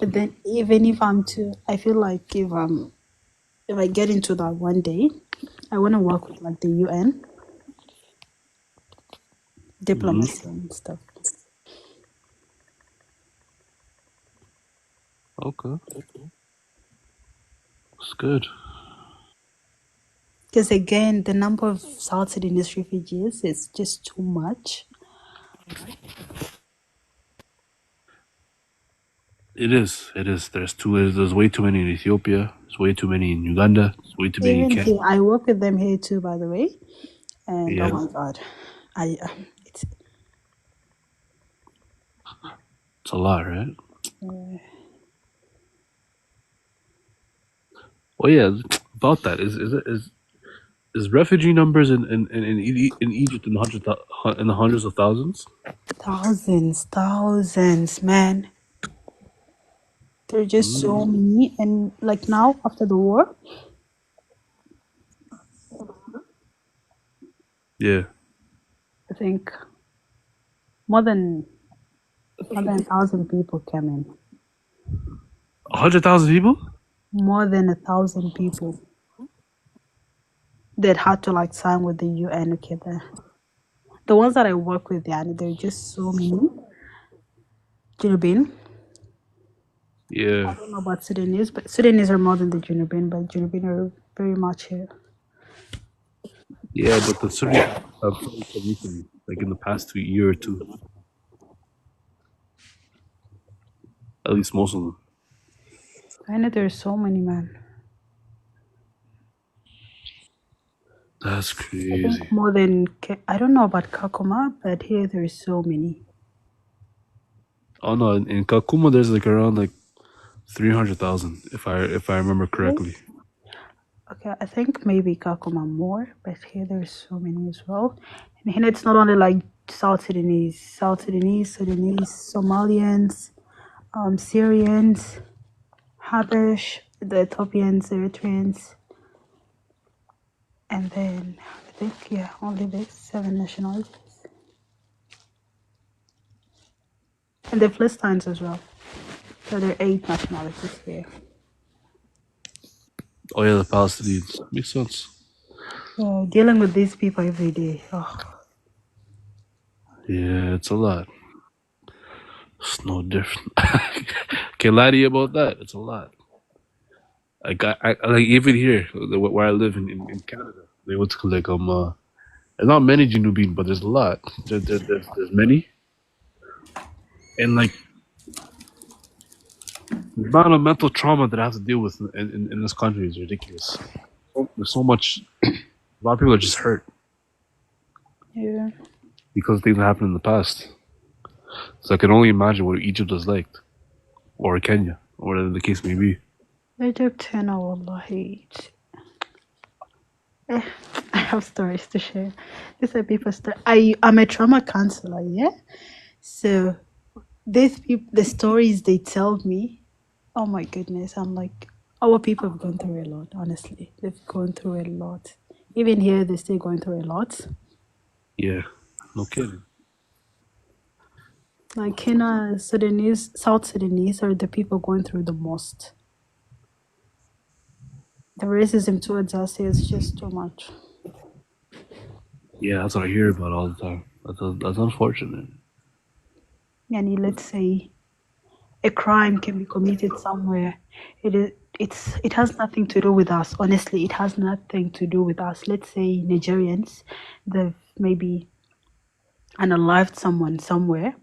But then even if I'm to, I feel like if I get into that one day, I want to work with like the UN Hmm. diplomacy and stuff. Okay, it's good. Because again, the number of South Sudanese refugees is just too much. It is. It is. There's way too many in Ethiopia. There's way too many in Uganda. There's way too many in Even Kenya. here, I work with them here too, by the way. And oh Yeah, my God, I it's it's a lot, right? uh, Oh yeah, about that is refugee numbers in Egypt in in the hundreds of thousands. thousands, man. There are just Mm. so many, and like now after the war, Yeah, I think more than 1,000 people came in. 100,000 people. More than 1,000 people that had to like sign with the UN. Okay, the ones that I work with, yeah, there are just so many. Junubin. I Yeah, don't know about Sudanese, but Sudanese are more than the Junubin, but Junubin are very much here. yeah, but the Syrians have started to recently, like in the past year or two, at least most of them. I know there are so many, man. That's I think crazy. more than I don't know about Kakuma, but here there are so many. Oh no, in Kakuma there's like around like 300,000 if I remember Really? correctly. Okay, I think maybe Kakuma more, but here there are so many as well. And here it's not only like South Sudanese, Somalians, Syrians, Habash, the Ethiopians, Eritreans, and then I think yeah, only the 7 nationalities, and the Philistines as well. So there are 8 nationalities here. Oh yeah, the Palestinians makes sense. So dealing with these people every day, oh, Yeah, it's a lot. It's no different. Can't lie to you about that. It's a lot. Like even here where I live in Canada, they what's called like there's not many Junubin, but there's a lot. There's many, and like the amount of mental trauma that I have to deal with in this country is ridiculous. There's so much. A lot of people are just hurt yeah. because things that happened in the past. So I can only imagine what Egypt was like, or Kenya, or whatever the case may be. Egypt هنا والله. Eh, I have stories to share. These are people's story. I'm a trauma counselor, yeah. So these people, the stories they tell me, oh my goodness, I'm like, our people have gone through a lot. Honestly, they've gone through a lot. Even here, they're still going through a lot. Yeah, no kidding. Like Kenya, Sudanese, South Sudanese are the people going through the most. The racism towards us is just too much. Yeah, that's what I hear about all the time. That's unfortunate. And let's say a crime can be committed somewhere. It has nothing to do with us. Honestly, it has nothing to do with us. Let's say Nigerians, they've maybe unalived someone somewhere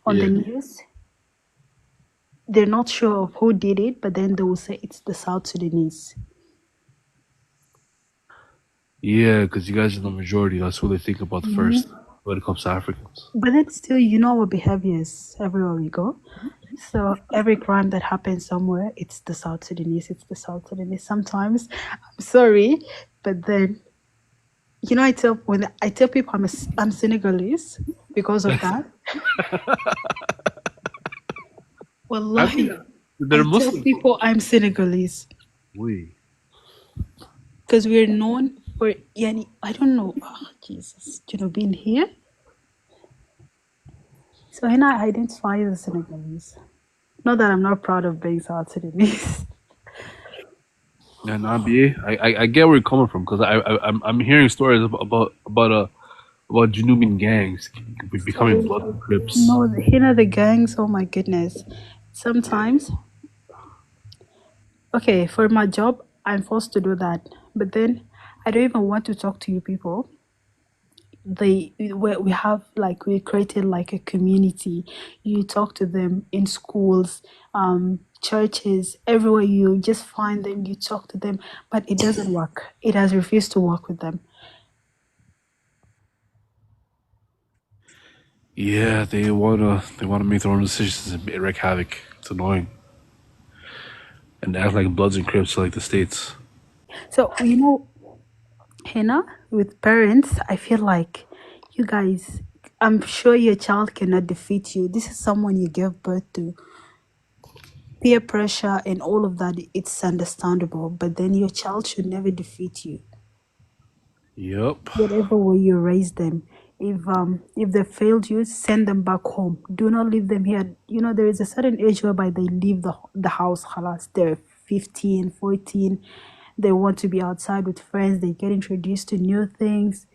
on the Yeah. news. They're not sure of who did it, but then they will say it's the South Sudanese. Yeah, because you guys are the majority. That's who they think about first Mhm. when it comes to Africans. But then still, you know our behaviors everywhere we go. So every crime that happens somewhere, it's the South Sudanese. It's the South Sudanese. Sometimes, I'm sorry, but then I tell people I'm Senegalese because of that. I think Wallahi, they're I tell Muslims. people I'm Senegalese We. because we're known for yani. I don't know. Oh, Jesus, being here. So Hina identify as Senegalese. Not that I'm not proud of being South Sudanese. And NBA, I get where you're coming from because I'm hearing stories about Junubian gangs becoming blood and Crips. No, the gangs, oh my goodness. Sometimes, okay, for my job, I'm forced to do that. But then I don't even want to talk to you people. We have like we created like a community. You talk to them in schools, churches, everywhere you just find them, you talk to them, but it doesn't work. It has refused to work with them. Yeah, they wanna make their own decisions and wreak havoc. It's annoying and act like Bloods and Crips like the states. So Hannah, with parents, I feel like you guys, I'm sure your child cannot defeat you. This is someone you gave birth to. Peer pressure and all of that, it's understandable, but then your child should never defeat you. Yep. Whatever way you raise them. If they failed you, send them back home. Do not leave them here. There is a certain age whereby they leave the house. Halas, they're 15, 14. They want to be outside with friends. They get introduced to new things.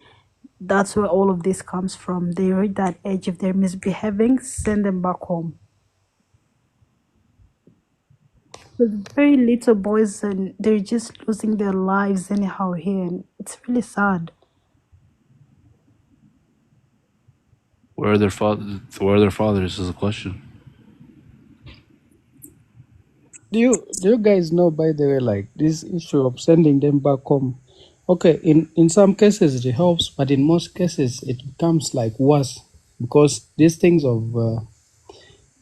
That's where all of this comes from. They reach that age. If they're misbehaving, send them back home. With very little boys, and they're just losing their lives anyhow here, and it's really sad. Where are their fathers? Where are their fathers is a question. Do you guys know, by the way, like this issue of sending them back home? Okay, in some cases it helps, but in most cases it becomes like worse because these things of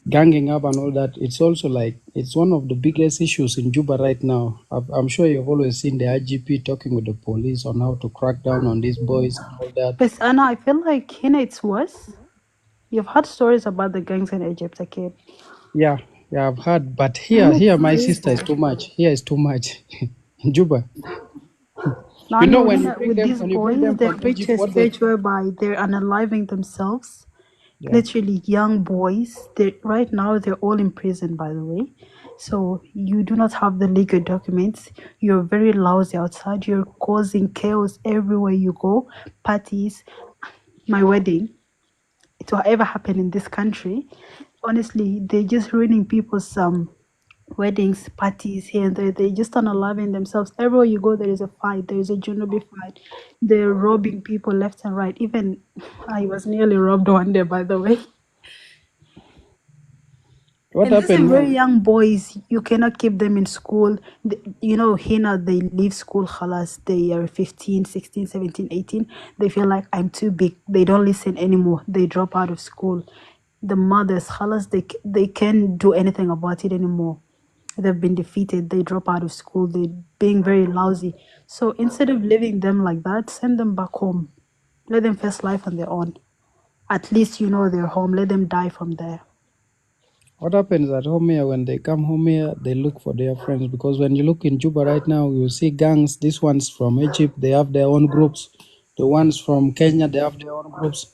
ganging up and all that, it's also like it's one of the biggest issues in Juba right now. I'm sure you've always seen the IGP talking with the police on how to crack down on these boys and all that. But Anna, I feel like here it's worse. You've heard stories about the gangs in Egypt, okay? Yeah, yeah, I've heard, but And it's here my sister is crazy. too much. Here is too much in Juba. You know, Nani, with these when you bring boys, them they from reach Egypt, a what they stage whereby they're unaliving themselves. yeah. Literally, young boys. Right now, they're all in prison, by the way. So you do not have the legal documents. You're very lousy outside. You're causing chaos everywhere you go. Parties, my wedding. It will ever happen in this country. Honestly, they're just ruining people's weddings, parties here and there. They just aren't allowing themselves. Everywhere you go, there is a fight. There is a Junubi fight. They're robbing people left and right. Even I was nearly robbed one day, by the way. What And these are happened very now? young boys. You cannot keep them in school. Hina, they leave school, khalas. They are 15, 16, 17, 18. They feel like I'm too big. They don't listen anymore. They drop out of school. The mothers, khalas, they can't do anything about it anymore. They've been defeated. They drop out of school. They're being very lousy. So instead of leaving them like that, send them back home. Let them face life on their own. At least you know they're home. Let them die from there. What happens at home here when they come home here, they look for their friends because when you look in Juba right now, you see gangs. These ones from Egypt, they have their own groups. The ones from Kenya, they have their own groups.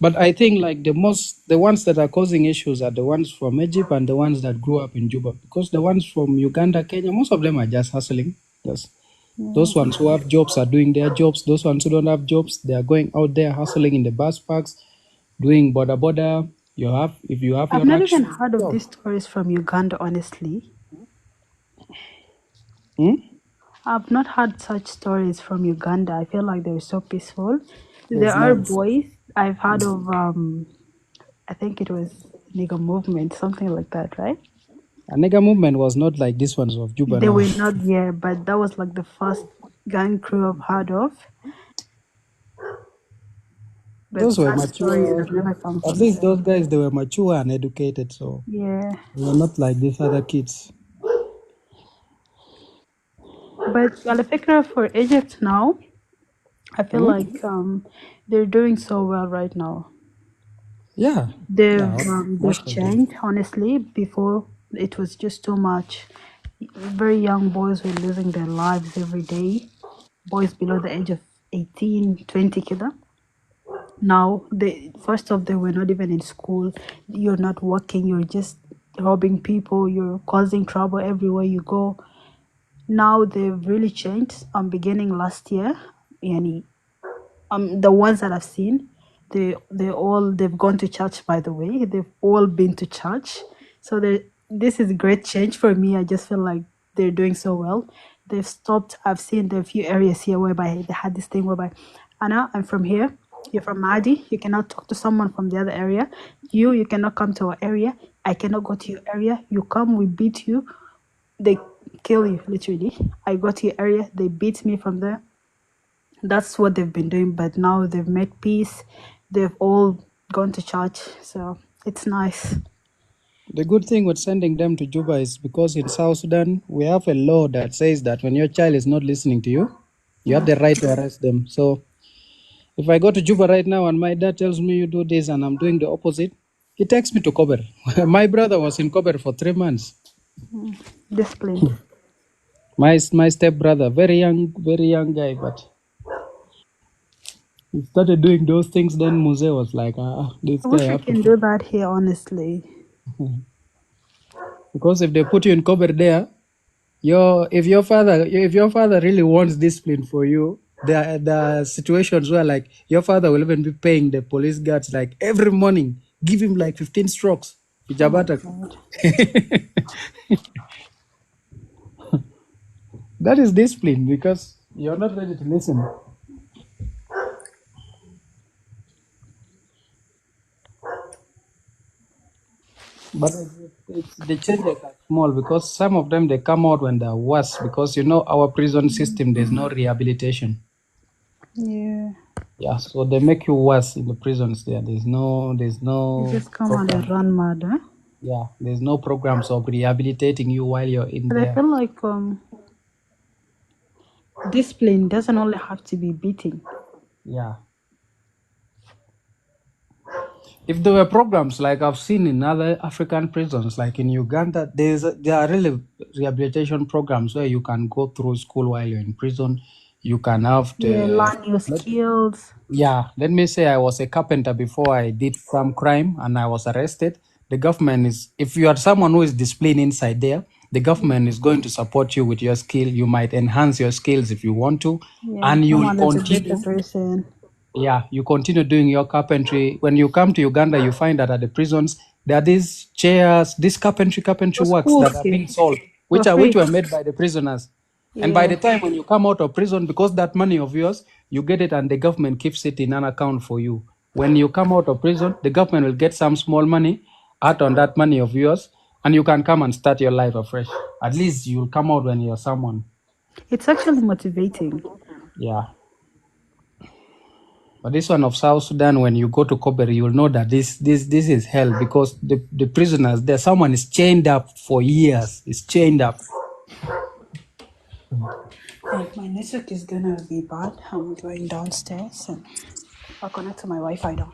But I think like the ones that are causing issues are the ones from Egypt and the ones that grew up in Juba because the ones from Uganda, Kenya, most of them are just hustling. Yes. Yeah. Those ones who have jobs are doing their jobs. Those ones who don't have jobs, they are going out there hustling in the bus parks, doing border border. If you have I've your not even action heard of job. these stories from Uganda, honestly. Hmm? I've not heard such stories from Uganda. I feel like they're so peaceful. There There's are none. boys. I've heard of I think it was nigger movement, something like that, right? A nigger movement was not like this ones of Juba They now. were not here, but that was like the first gang crew I've heard of. But Those were such stories mature. have never come At from least them. those guys they were mature and educated, so Yeah. they were not like these other kids. But Al for Egypt now, I feel Hmm? like they're doing so well right now. Yeah, They've yeah, they've most of them. changed honestly. Before it was just too much. Very young boys were losing their lives every day. Boys below the age of 18, 20 kida. Now they first off they were not even in school. You're not working. You're just robbing people, you're causing trouble everywhere you go. Now they've really changed. Beginning last year, yani, the ones that I've seen, they've gone to church. By the way, they've all been to church. So this is a great change for me. I just feel like they're doing so well. They've stopped. I've seen there are a few areas here whereby they had this thing whereby, Anna, I'm from here. You're from Madi. You cannot talk to someone from the other area. You cannot come to our area. I cannot go to your area. You come, we beat you. They kill you literally. I got to your area. They beat me from there. That's what they've been doing, but now they've made peace. They've all gone to church, so it's nice. The good thing with sending them to Juba is because in South Sudan, we have a law that says that when your child is not listening to you, you have Yeah. the right to arrest them. So if I go to Juba right now and my dad tells me you do this and I'm doing the opposite, he takes me to Kober. My brother was in Kober for 3 months. Discipline. My step brother, very young guy, but he started doing those things. Then Muse was like, this I guy wish we have to can put. do that here, honestly. Because if they put you in Kober there, if your father really wants discipline for you, there are situations where like your father will even be paying the police guards like every morning, give him like 15 strokes. Oh my Jabata. god. That is discipline because you're not ready to listen. But the changes are small because some of them they come out when they're worse because our prison system there's no rehabilitation. Yeah. Yeah, so they make you worse in the prisons there. There's You no just come and they program. run mad, huh? Yeah, there's no programs of rehabilitating you while you're in But I there. feel like discipline doesn't only have to be beating. Yeah. If there were programs like I've seen in other African prisons, like in Uganda, there are really rehabilitation programs where you can go through school while you're in prison. You can have Yeah, the learn new skills. Yeah, let me say I was a carpenter before I did some crime and I was arrested. The government is, if you are someone who is disciplined inside there, the government is going to support you with your skill. You might enhance your skills if you want to, Yeah, and you come will on as a better continue. person. Yeah, you continue doing your carpentry. When you come to Uganda, you find that at the prisons there are these chairs, these carpentry For works that schools are here. being sold, For which free. were made by the prisoners. And by the Yeah. time when you come out of prison, because that money of yours, you get it and the government keeps it in an account for you. When you come out of prison, the government will get some small money out on that money of yours, and you can come and start your life afresh. At least you'll come out when you're someone. It's actually motivating. Yeah. But this one of South Sudan, when you go to Kober, you'll know that this is hell because the prisoners there, someone is chained up for years. Is chained up. Right, my network is gonna be bad. I'm going downstairs and I'll connect to my Wi-Fi now.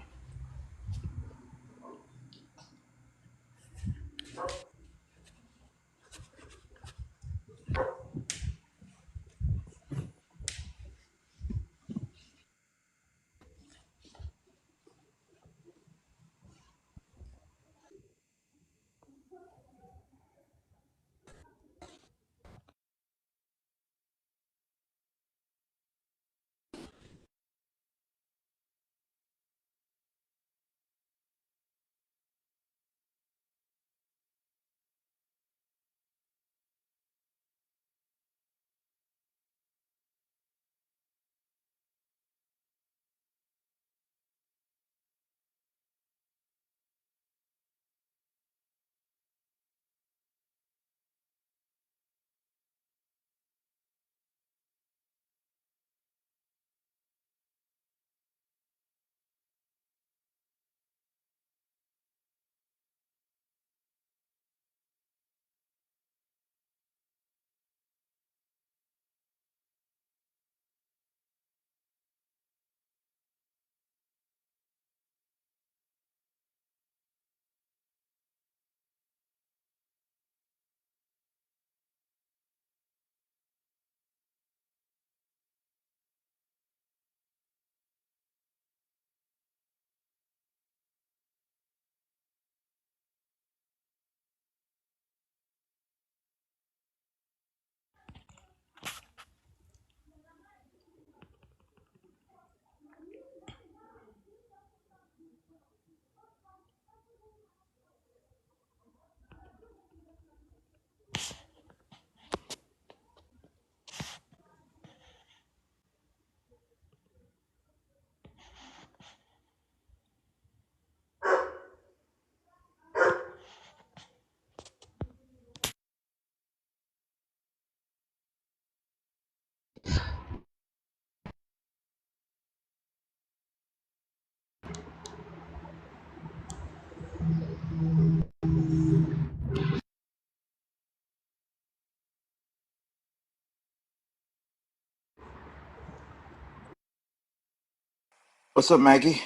What's up, Maggie?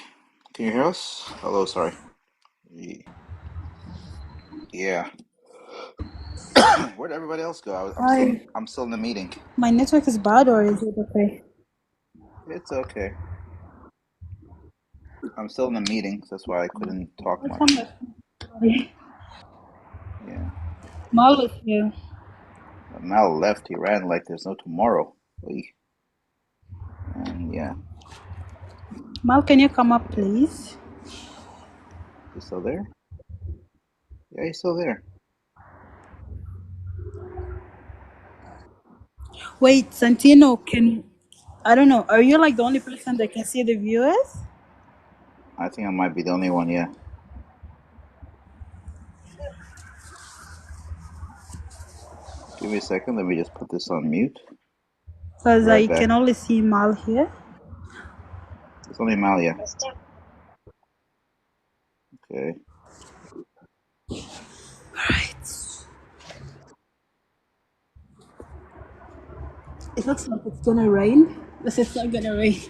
Can you hear us? Hello, sorry. Ye- Yeah. Where'd everybody else go? I'm still Hi. I'm still in the meeting. My network is bad or is it okay? It's okay. I'm still in the meeting, so that's why I couldn't talk What's on much. my phone? Yeah. Mal is here. Mal left. He ran like there's no tomorrow. Oy. And yeah, Mal, can you come up, please? he's still there. Yeah, he's still there. Wait, Santino, I don't know, are you like the only person that can see the viewers? I think I might be the only one. Yeah. Give me a second. Let me just put this on mute. Because Be I right back. can only see Mal here. It's only Mal. Yeah. Okay. It looks like it's gonna rain. But it's not gonna rain.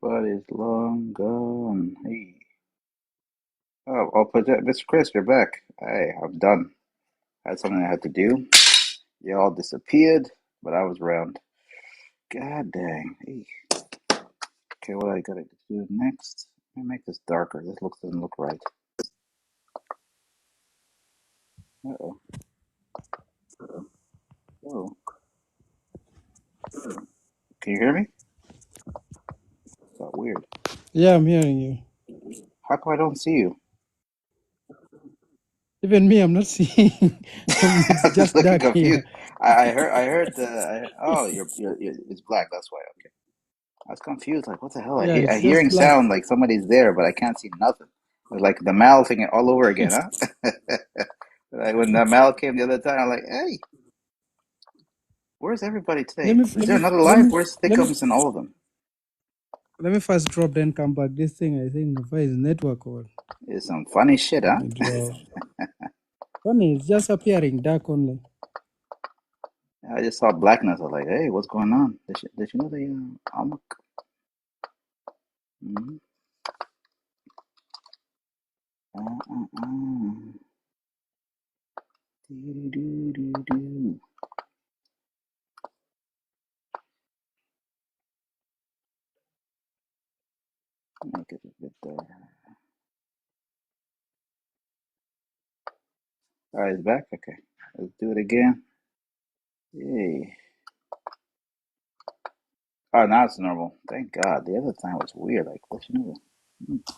Everybody's long gone. Hey. Oh, Mr. Chris, you're back. Hey, I'm done. I had something I had to do. You all disappeared, but I was around. God dang. Hey. Okay, what I gotta do next? Let me make this darker. This doesn't look right. Uh-oh. Oh. Can you hear me? That's weird. Yeah, I'm hearing you. How come I don't see you? Even me, I'm not seeing. It's I'm just just looking dark here. confused. Oh, it's black. That's why. Okay. I was confused. Like, what the hell? Yeah, I it's just hearing black. sound like somebody's there, but I can't see nothing. It was like the Mal thing all over again, huh? Like when the Mal came the other time, I'm like, hey, where's everybody Let today? me Is let there me another let live? me Where's let me Thickums and all of them? let me first drop, then come back. This thing, I think, if it's network or It's some funny shit, huh? let me drop. Funny, it's just appearing dark only. I just saw blackness. I was like, hey, what's going on? Did you know the Amok? Mm-hmm. Do. Make it a bit there. All right, it's back. Okay, let's do it again. Yay. Oh, now it's normal. Thank God. The other time was weird. Like, what you know?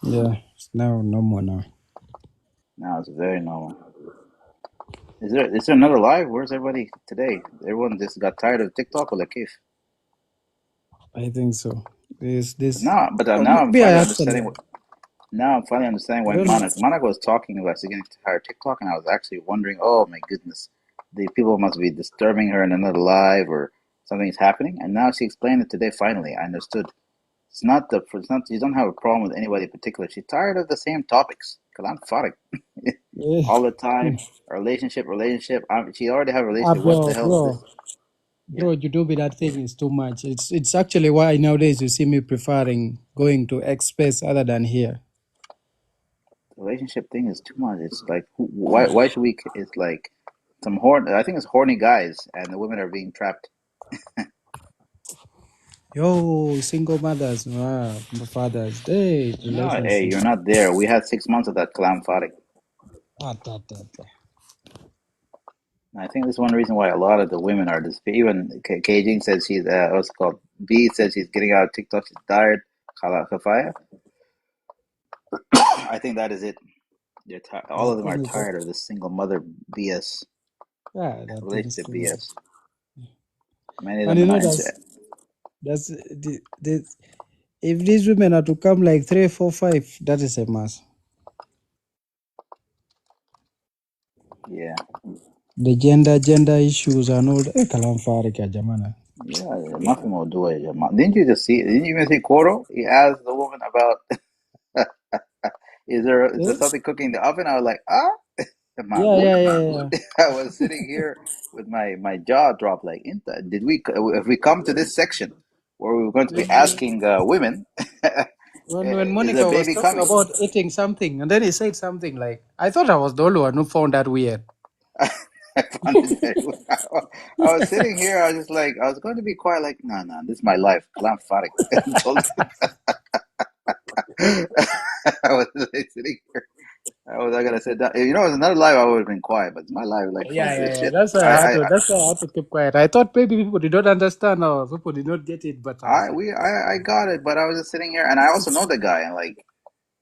Yeah, it's now no more now. Now it's very normal. Is there another live? Where's everybody today? Everyone just got tired of TikTok or like if. I think so. But This. now, Oh, now I'm maybe I finally actually. understanding. Now I'm finally understanding I why don't know. Monica was talking about she getting tired of TikTok, and I was actually wondering, oh my goodness, the people must be disturbing her in another live or something's happening. And now she explained it today. Finally, I understood. It's not. You don't have a problem with anybody in particular. She's tired of the same topics. Cause I'm fucking Eh, all the time. Relationship. She already have a relationship. What the bro, hell is this? Yeah, bro, you do be that thing is too much. It's actually why nowadays you see me preferring going to X space other than here. the relationship thing is too much. It's like why should we? It's like some I think it's horny guys, and the women are being trapped. Yo, single mothers, wow, Father's Day No, hey, relationship. you're not there. We had 6 months of that clown fighting. I think that's one reason why a lot of the women are this. Even Kajing says she's what's it called? B says she's getting out of TikTok. She's tired. Khafaya. I think that is it. They're tired. All of That them are thing is that, tired of this single mother BS, yeah, that thing is relationship too much. BS. Many of And them are you know not into it. that's if these women are to come like 3, 4, 5, that is a must. Yeah, The gender issues and all that. Kalam Farik ya jamana. yeah. Nothing will do it. Didn't you just see? Didn't you even see Koro? He asked the woman about, is there Eh? something cooking in the oven? I was like, ah. Yeah, Magul. yeah, yeah, yeah. I was sitting here with my jaw dropped. Like, did we? If we come to this section where we were going to be asking women, When is a Monica was baby talking coming? about eating something, and then he said something like, I thought I was the only one who found that weird. I found it very weird. I was sitting here. I was just like, I was going to be quiet. Like, no, no, this is my life. Kalam Farik. I was like, sitting here. I was not gonna sit down. You know, it was another live. I would have been quiet, but it's my life. Like, fuck Yeah, yeah, this yeah. shit. That's why I had to keep quiet. I thought maybe people did not understand or people did not get it, but I was like, I got it, but I was just sitting here, and I also know the guy, and like,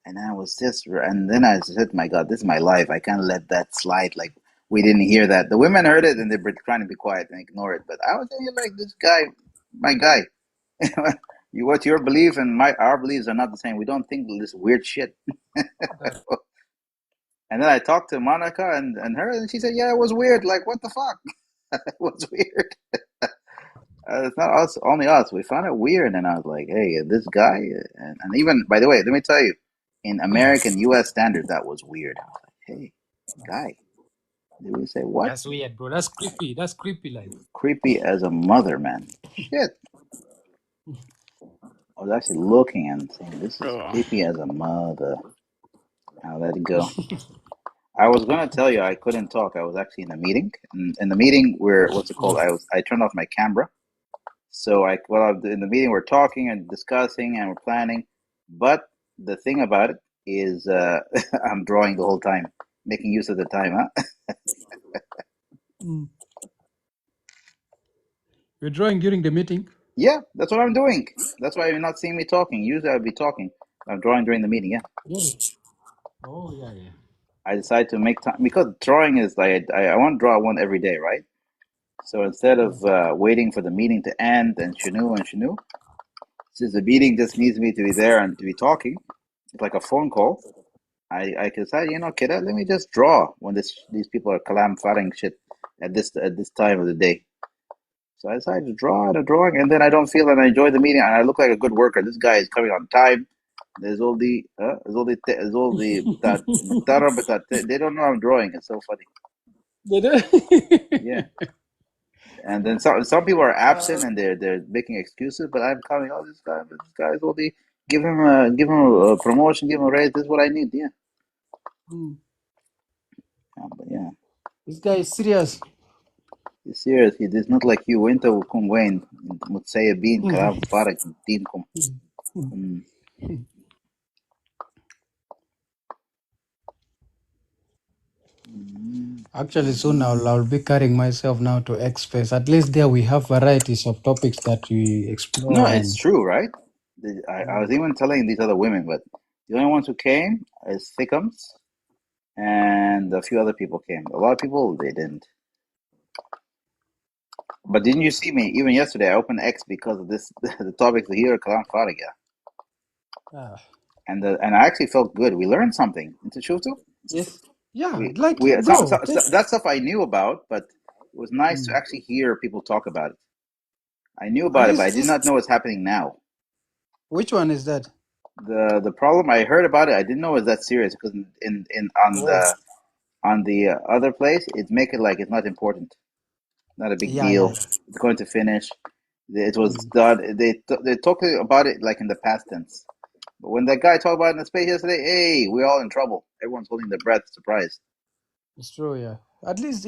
and I was just, and then I said, my God, this is my life. I can't let that slide. Like, we didn't hear that. The women heard it, and they were trying to be quiet and ignore it. But I was thinking, like, this guy, my guy, what your belief and our beliefs are not the same. We don't think this weird shit. And then I talked to Monica and her, and she said, yeah, it was weird. Like, what the fuck? It was weird. It's not us, only us. We found it weird, and I was like, "Hey, this guy," and even by the way, let me tell you, in American U.S. standards, that was weird. I was like, "Hey, guy, did we say what? that's weird, bro. That's creepy. That's creepy, like. Creepy as a mother, man. Shit. was actually looking and saying, "This is creepy as a mother." I'll let it go. I was gonna tell you I couldn't talk. I was actually in a meeting. In the meeting, where what's it called? I turned off my camera. So in the meeting, we're talking and discussing and we're planning. But the thing about it is, I'm drawing the whole time, making use of the time, huh? Mm. You're drawing during the meeting? Yeah, that's what I'm doing. That's why you're not seeing me talking. Usually I'd be talking. I'm drawing during the meeting. Yeah, Yeah. Oh, yeah, yeah. I decided to make time because drawing is like I want to draw one every day, right? So instead of waiting for the meeting to end and shinu, since the meeting just needs me to be there and to be talking, it's like a phone call. I decided, kidda, let me just draw when these people are kalam faring shit at this time of the day. So I decided to draw a drawing, and then I don't feel that I enjoy the meeting, and I look like a good worker. This guy is coming on time. There's all the they don't know I'm drawing. It's so funny. Yeah. And then some people are absent and they're making excuses, but I'm coming. Oh, this guy's all the give him a promotion, give him a raise. This is what I need. Yeah. Mm. But yeah. This guy is serious. He's serious. He is not like you. Winter kum وين متسيبين كلام فارغ دينكم. Actually, soon I'll be carrying myself now to X Space. At least there we have varieties of topics that we explore. No, and it's true, right? I was even telling these other women, but the only ones who came is Thickums and a few other people came. A lot of people, they didn't. But didn't you see me? Even yesterday, I opened X because of this. The topics here, Kalam Fariga. Ah, And I actually felt good. We learned something. Into Shuftu? yes. Yeah, We like, we bro. that stuff I knew about, but it was nice to actually hear people talk about it. I knew about it, but I did not know what's happening now. Which one is that? The problem, I heard about it, I didn't know it was that serious because on the other place, it make it like it's not important, not a big Yeah, deal. yeah. It's going to finish. It was done. They talked about it like in the past tense. But when that guy talked about it in the space yesterday, hey, we're all in trouble. Everyone's holding their breath, surprised. It's true, yeah. At least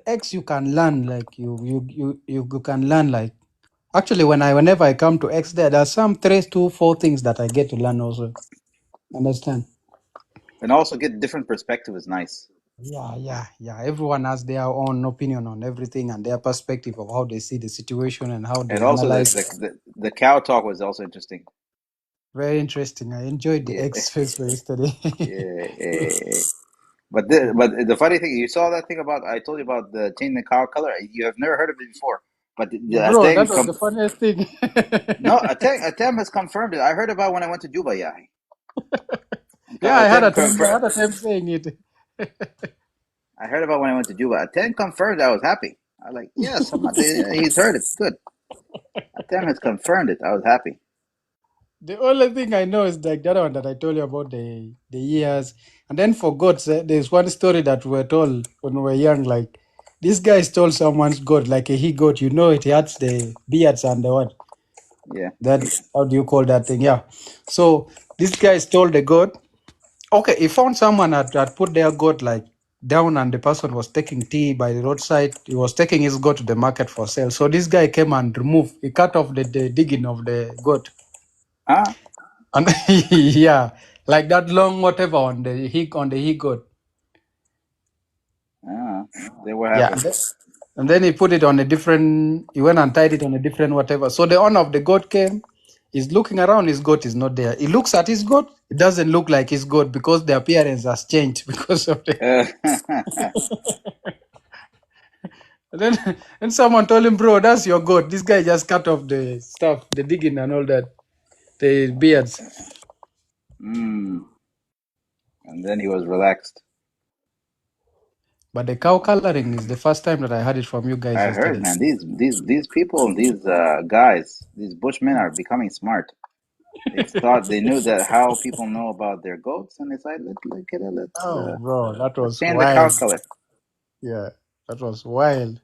X you can learn, like you can learn, like, actually whenever I come to X there are some 3 to 4 things that I get to learn also. Understand? And also get different perspective is nice. Yeah. Everyone has their own opinion on everything and their perspective of how they see the situation and how they And also analyze. the cow talk was also interesting. Very interesting. I enjoyed the X Space yesterday. Yeah. But the funny thing, you saw that thing about I told you about the changing the cow color. You have never heard of it before, but Bro, that was the funniest thing. no, Atem has confirmed it. I heard about when I went to Dubai. Yeah, Yeah, I had a confirmed. time saying it. I heard about when I went to Dubai. Atem confirmed. I was happy. I was like, yes, he's heard it. Good. Atem has confirmed it. I was happy. The only thing I know is like that one that I told you about the years. And then for God's sake, there's one story that we were told when we were young, like this guy stole someone's goat, like a he goat, it has the beards and the what? Yeah. That, how do you call that thing? Yeah. So this guy stole the goat. Okay, he found someone had put their goat like down and the person was taking tea by the roadside. He was taking his goat to the market for sale. So this guy came and he cut off the digging of the goat. Ah. And yeah, like that long whatever on the he goat. Then what Yeah. happened? And then he put it on he went and tied it on a different whatever. So the owner of the goat came. He's looking around, his goat is not there. He looks at his goat, it doesn't look like his goat because the appearance has changed because of the. And then someone told him, bro, that's your goat. This guy just cut off the stuff, the digging and all that, the beards. And then he was relaxed. But the cow coloring is the first time that I heard it from you guys. I heard, man. These people, these guys, these bushmen are becoming smart. They knew that how people know about their goats, and they decided Bro, that was change the wild. cow color. Yeah, that was wild.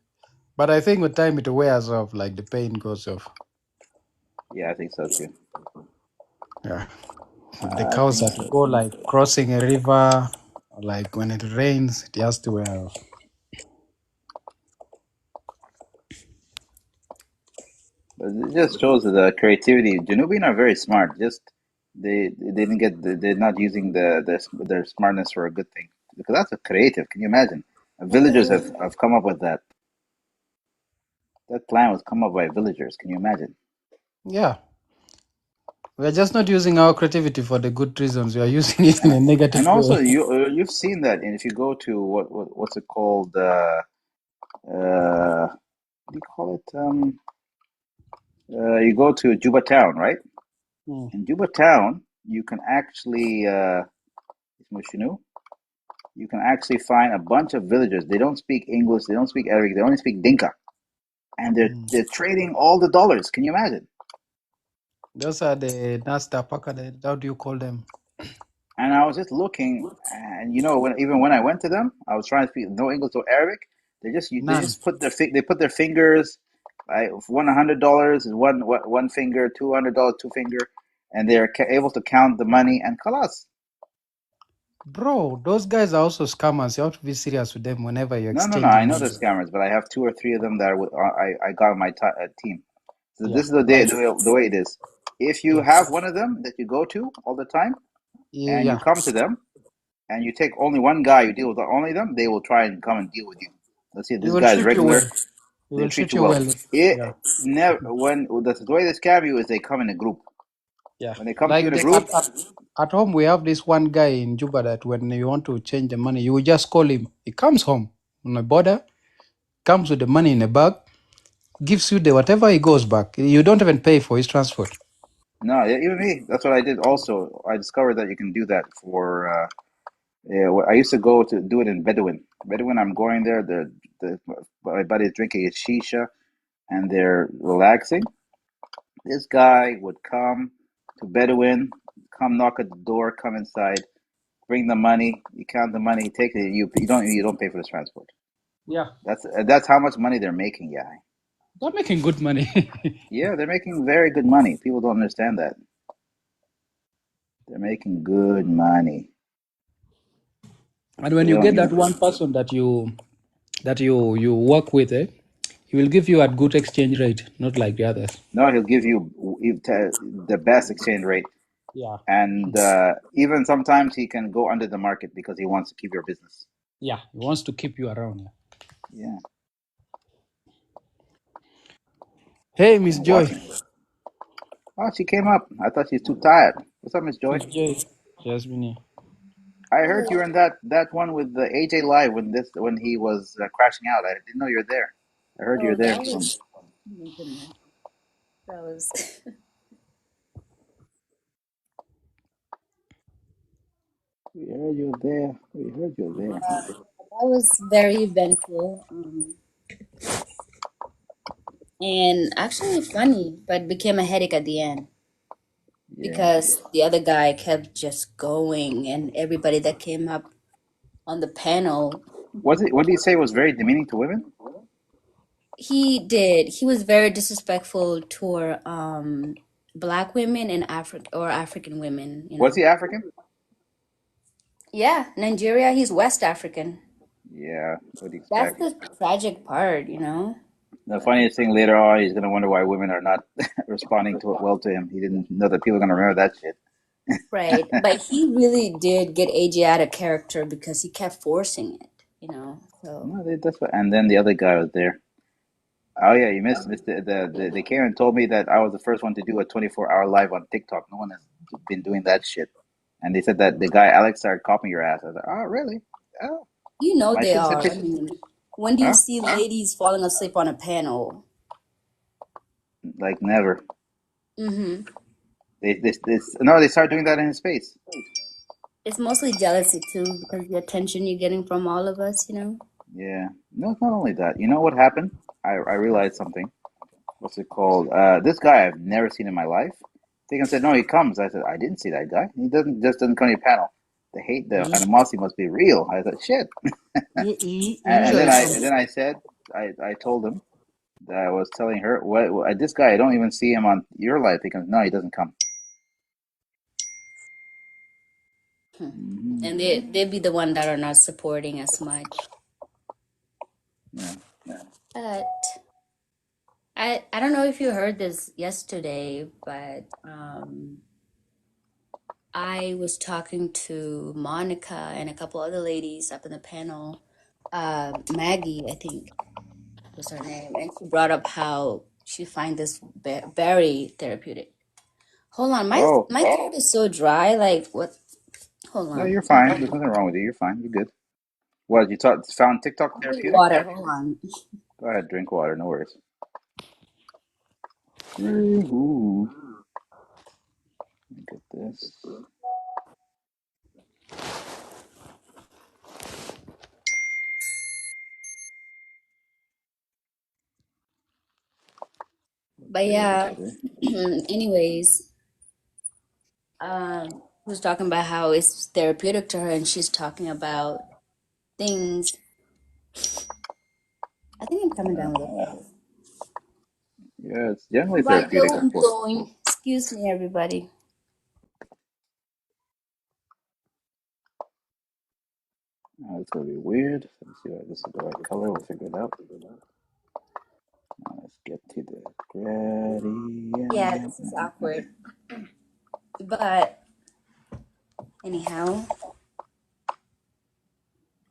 But I think with time it wears off, like the pain goes off. Yeah, I think so too. Yeah. The cows have to go like crossing a river, or like when it rains, it has to wear. But it just shows the creativity. Janubin are very smart. Just they didn't get they're not using their smartness for a good thing because that's a creative. Can you imagine? Villagers have come up with that. That plan was come up by villagers. Can you imagine? Yeah. We are just not using our creativity for the good reasons. We are using it in a negative And also, way. you've seen that, and if you go to what's it called? What do you call it? You go to Juba Town, right? Hmm. In Juba Town, you can actually you can actually find a bunch of villagers. They don't speak English. They don't speak Arabic. They only speak Dinka, and they're trading all the dollars. Can you imagine? Those are the Nasta Paka. How do you call them? And I was just looking, and when I went to them, I was trying to speak no English or Arabic. They None. just put their fingers, like $100 is one finger, $200 two finger, and they're able to count the money and kalas. Bro, those guys are also scammers. You have to be serious with them whenever you're No. I exchanging know money. they're scammers, but I have two or three of them that I got on my team. So Yeah. this is the day Like, the way it is. If you yeah. have one of them that you go to all the time, and you Yeah. come to them, and you take only one guy, you deal with only them, they will try and come and deal with you. Let's see, He this will guy is treat you regular. well. He They will treat treat you you well. well. It Yeah. never when the way they scam you is they come in a group. Yeah. When they come to you Like in a group, at home, we have this one guy in Juba that when you want to change the money, you will just call him. He comes home on the border, comes with the money in a bag, gives you the whatever, he goes back. You don't even pay for his transport. no, even me. That's what I did. Also, I discovered that you can do that for. Yeah, I used to go to do it in Bedouin. Bedouin, I'm going there. My buddy's drinking a shisha and they're relaxing. This guy would come to Bedouin, come knock at the door, come inside, bring the money. You count the money, take it. You don't pay for the transport. Yeah. That's how much money they're making. Yeah, They're making good money. yeah, they're making very good money. People don't understand that they're making good money. And when They you don't. get that one person that you work with, he will give you at good exchange rate, not like the others. No, he'll give you the best exchange rate, Yeah. and even sometimes he can go under the market because he wants to keep your business. Yeah. He wants to keep you around. Yeah. Yeah, Hey, Miss I'm Joy. watching. Oh, she came up. I thought she's too tired. What's up, Miss Joy? Miss Joy. She has been here. I heard you were in that one with the AJ live when he was crashing out. I didn't know you were there. I heard you were Oh, there. that was, oh my goodness. That was, We heard you were there. We heard you were there. that was very eventful. And actually funny, but became a headache at the end Yeah. because the other guy kept just going, and everybody that came up on the panel, Was it? What did he say was very demeaning to women? he did. He was very disrespectful toward black women and African women, you Was know. he African? Yeah, Nigeria, he's West African. Yeah. What do you That's expect? the tragic part, you know. The funniest thing later on, he's gonna wonder why women are not responding to it well to him. He didn't know that people are gonna remember that shit. Right. But he really did get AJ out of character because he kept forcing it, you know. So No, that's what. And then the other guy was there. Oh yeah, you missed they came and told me that I was the first one to do a 24-hour live on TikTok. No one has been doing that shit. And they said that the guy Alex started copying your ass. I was like, oh really? Oh, you know my they shit said are. I picture, mean, when do you huh? see ladies falling asleep on a panel? Like never. Mm-hmm. No, they started doing that in his face. It's mostly jealousy too, because the attention you're getting from all of us, you know. Yeah. No, it's not only that. You know what happened? I realized something. What's it called? This guy I've never seen in my life. Tegan said, no, he comes. I said, I didn't see that guy. He doesn't come to your panel. The He, animosity must be real. I said, shit. he And usually then comes. I said, I told him that I was telling her, this guy, I don't even see him on your live. He goes, no, he doesn't come. Mhm. And they'd be the one that are not supporting as much. Yeah. But I don't know if you heard this yesterday, but I was talking to Monica and a couple other ladies up in the panel. Maggie, I think was her name, and she brought up how she finds this very therapeutic. Hold on, Oh, my throat is so dry. Like what? Hold no, on. you're fine. There's nothing wrong with you. You're fine. You're good. What, you found TikTok Drink therapeutic? water. Hold on. Go ahead, drink water. No worries. Ooh, look at this. But Okay, yeah. okay. Anyways, was talking about how it's therapeutic to her, and she's talking about things. I think I'm coming down with a cold. Yeah, it's generally Right, therapeutic, of I'm course. going. Excuse me, everybody. Oh, it's gonna be weird. Let's see if this is the right color. We'll figure it out. Now let's get to the Yeah, gradient. this is awkward. But anyhow,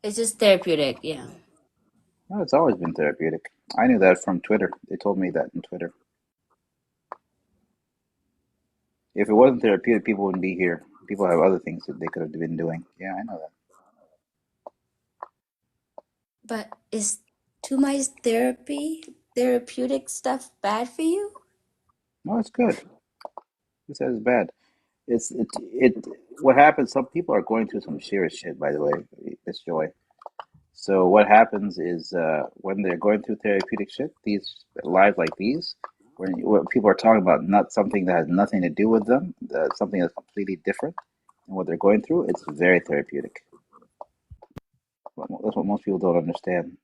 it's just therapeutic. Yeah. No, it's always been therapeutic. I knew that from Twitter. They told me that in Twitter. If it wasn't therapeutic, people wouldn't be here. People have other things that they could have been doing. Yeah, I know that. But is too much therapeutic stuff bad for you? No, it's good. Who says it's bad? It. What happens? Some people are going through some serious shit. By the way, Miss Joy. So what happens is when they're going through therapeutic shit, these lives like these, when people are talking about not something that has nothing to do with them, something that's completely different than what they're going through, it's very therapeutic. That's what most people don't understand.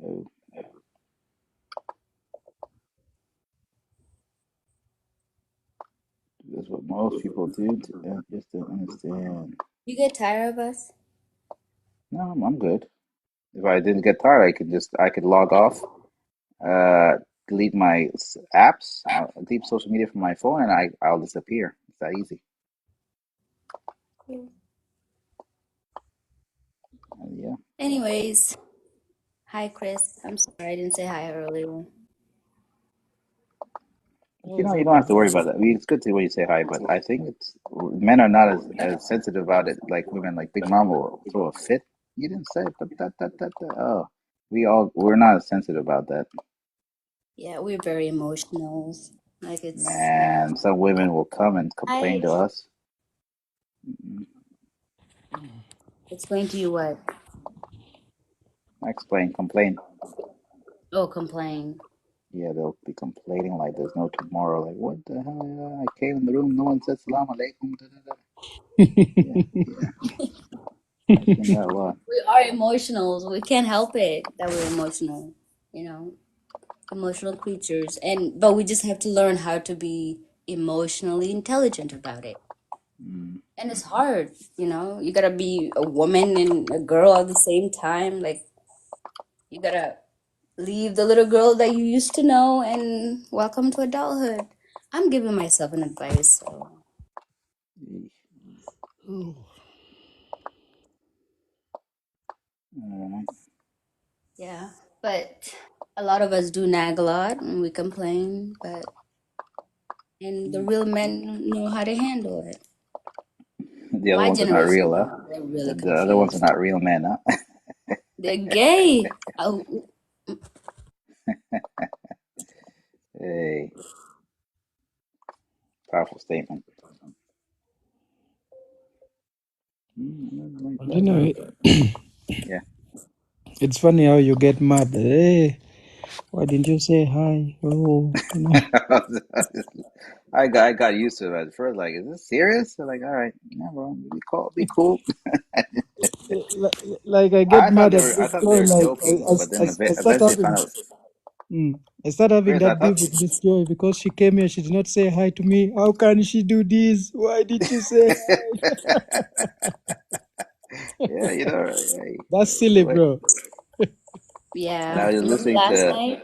Uh, That's what most people do. Just don't understand. You get tired of us? No, I'm good. If I didn't get tired, I could log off, delete my apps, delete social media from my phone, and I'll disappear. It's that easy. Yeah. Anyways, hi Chris. I'm sorry I didn't say hi earlier. Oh, You know, it's you don't okay. have to worry about that. I mean, it's good to when you say hi, but I think it's men are not as sensitive about it like women. Like Big Mama will throw a fit. You didn't say, but that. Oh, we're not as sensitive about that. Yeah, we're very emotional. Like it's Man, some women will come and complain I to us. Mm, explain to you what. complain. Oh, complain. Yeah, they'll be complaining like there's no tomorrow. Like, what the hell? I came in the room, no one said salam alaikum. Da, da, da. Yeah, I've seen that a lot. We are emotionals. We can't help it that we're emotional. You know, emotional creatures, and but we just have to learn how to be emotionally intelligent about it. Mm. And it's hard, you know. You gotta be a woman and a girl at the same time. Like you gotta leave the little girl that you used to know and welcome to adulthood. I'm giving myself an advice, so All right. yeah. But a lot of us do nag a lot and we complain, and the real men know how to handle it. The other My ones are not generation, real, huh? they're really The other ones are confused. not real men, huh? They're gay. Oh, Hey, powerful statement. Like But you that. know, Yeah. it's funny how you get mad. Hey, why didn't you say hi? Oh, you know. I got used to it at first. Like, is this serious? They're like, all right, yeah, bro, be cool. Like I get mad at I this thought they guy. were Like joking, but then I start eventually I having. found out. Mm. I started having Chris, I that beef thought with Miss Joy because she came here. She did not say hi to me. How can she do this? Why did you say hi? yeah, you know, That's silly, wait. bro. And Yeah, I was just remember listening last to night?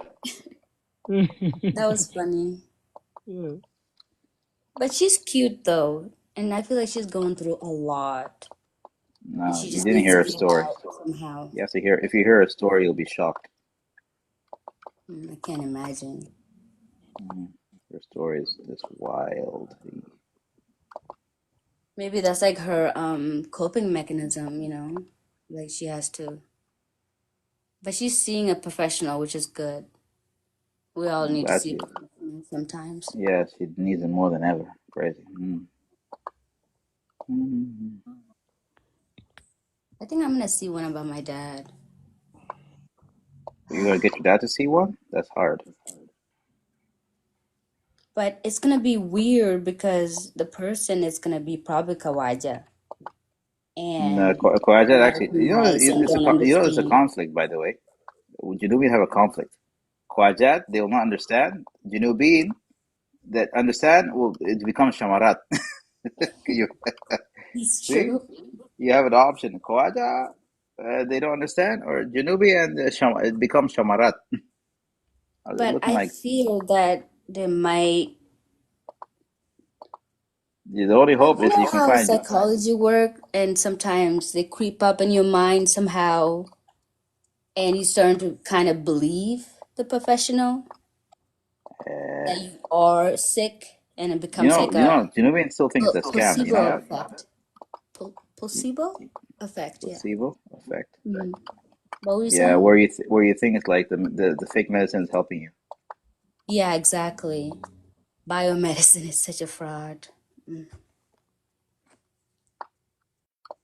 That was funny. Yeah. But she's cute though, and I feel like she's going through a lot, and no, she you just didn't needs to hear her get it story. out somehow. You have to hear. If you hear her story, you'll be shocked. I can't imagine. Her story is just wild. Maybe that's like her coping mechanism, like she has to. But she's seeing a professional, which is good. We all I'm need to glad see a she. professional sometimes. Yeah, she needs it more than ever. Crazy. Mm. I think I'm gonna see one about my dad. You gonna get your dad to see one? That's hard. But it's gonna be weird because the person is gonna be probably Kawaja, No, and a Khawaja lot of actually, too nice and don't it's a understand. conflict, by the way. Junubin have a conflict. Khwajat, they will not understand. Junubin that understand will it becomes Shamarat. You It's see, true. you have an option. Khwaja, they don't understand, or Junubi and it becomes Shamarat. They're But looking I like feel that they might. the only Like, hope you is know you can how find. psychology work, and sometimes they creep up in your mind somehow, and you start to kind of believe the professional Uh, that you are sick, and it becomes like a Junubians still think it's a scam. You know placebo that effect. Placebo effect, yeah. placebo effect. Mm. What were you Yeah, saying? where you think it's like the fake medicine is helping you. Yeah, exactly. Biomedicine is such a fraud. Mm.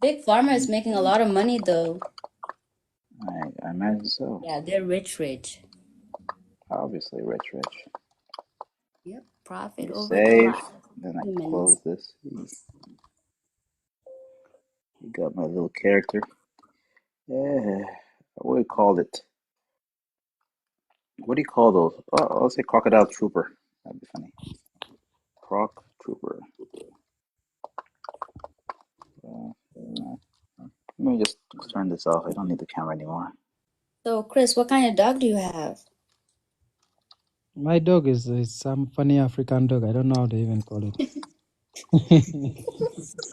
Big Pharma is making a lot of money, though. I imagine so. Yeah, they're rich, rich. Obviously, rich. Yep, profit You over the save, then I humans. close this. You got my little character. Yeah, what do you call it? What do you call those? Oh, I'll say crocodile trooper. That'd be funny. Croc trooper. Let me just turn this off. I don't need the camera anymore. So, Chris, what kind of dog do you have? My dog is some funny African dog. I don't know how they even call it.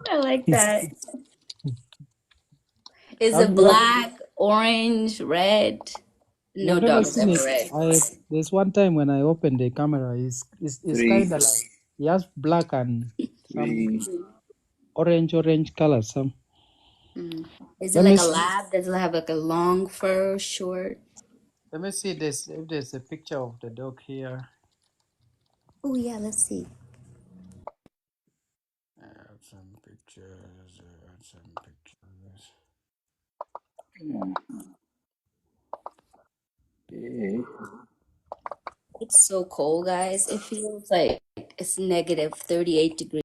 I like that. Is Have it you, black, orange, red? you No have never dog is seen ever it? red. There's one time when I opened the camera, it's Three, kind of like he has black and some three. orange color. Some. Mm. Is it Let me like a see, lab? Does it have like a long fur, short? let me see this. If there's a picture of the dog here. Oh yeah, let's see. I have some pictures. Okay. It's so cold, guys. It feels like it's negative 38 degrees.